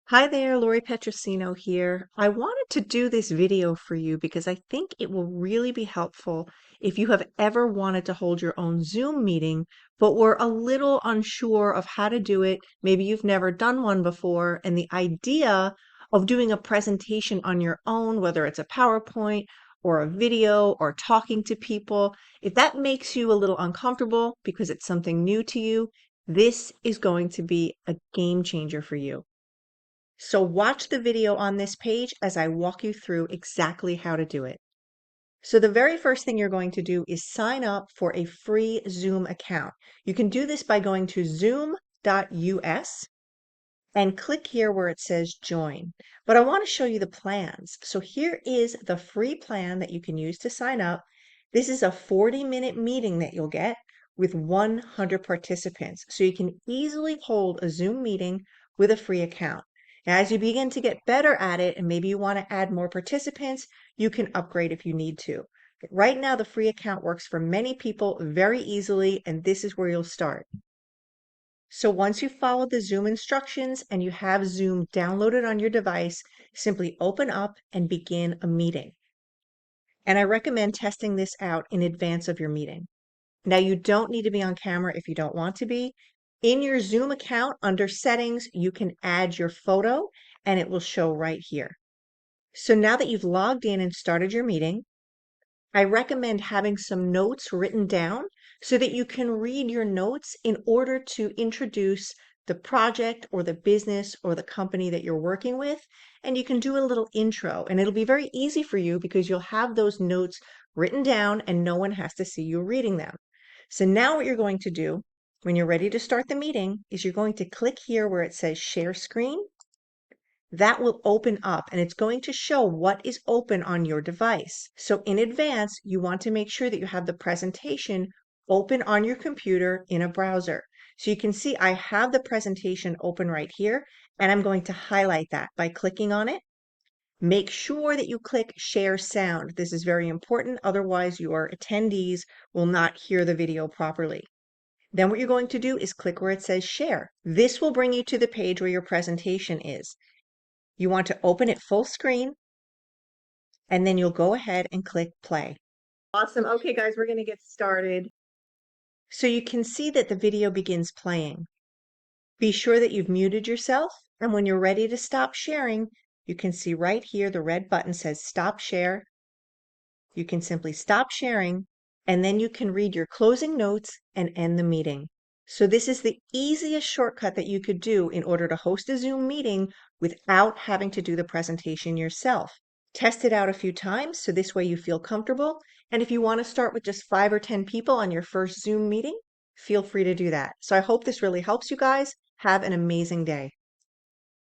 Hi there, Lori Petrosino here. I wanted to do this video for you because I think it will really be helpful if you have ever wanted to hold your own Zoom meeting, but were a little unsure of how to do it. Maybe you've never done one before, and the idea of doing a presentation on your own, whether it's a PowerPoint or a video or talking to people, if that makes you a little uncomfortable because it's something new to you, this is going to be a game changer for you. So watch the video on this page as I walk you through exactly how to do it. So the very first thing you're going to do is sign up for a free Zoom account. You can do this by going to zoom.us and click here where it says join. But I want to show you the plans. So here is the free plan that you can use to sign up. This is a 40-minute meeting that you'll get with 100 participants. So you can easily hold a Zoom meeting with a free account. Now, as you begin to get better at it, and maybe you want to add more participants, you can upgrade if you need to. But right now, the free account works for many people very easily, and this is where you'll start. So once you follow the Zoom instructions and you have Zoom downloaded on your device, simply open up and begin a meeting. And I recommend testing this out in advance of your meeting. Now, you don't need to be on camera if you don't want to be. In your Zoom account, under settings, you can add your photo and it will show right here. So now that you've logged in and started your meeting, I recommend having some notes written down so that you can read your notes in order to introduce the project or the business or the company that you're working with. And you can do a little intro, and it'll be very easy for you because you'll have those notes written down and no one has to see you reading them. So now what you're going to do when you're ready to start the meeting is you're going to click here where it says share screen. That will open up and it's going to show what is open on your device. So in advance, you want to make sure that you have the presentation open on your computer in a browser. So you can see I have the presentation open right here, and I'm going to highlight that by clicking on it. Make sure that you click share sound. This is very important. Otherwise, your attendees will not hear the video properly. Then what you're going to do is click where it says share. This will bring you to the page where your presentation is. You want to open it full screen, and then you'll go ahead and click play. Awesome. Okay, guys, we're going to get started. So you can see that the video begins playing. Be sure that you've muted yourself, and when you're ready to stop sharing, you can see right here the red button says stop share. You can simply stop sharing, and then you can read your closing notes and end the meeting. So this is the easiest shortcut that you could do in order to host a Zoom meeting without having to do the presentation yourself. Test it out a few times so this way you feel comfortable. And if you want to start with just 5 or 10 people on your first Zoom meeting, feel free to do that. So I hope this really helps you guys. Have an amazing day.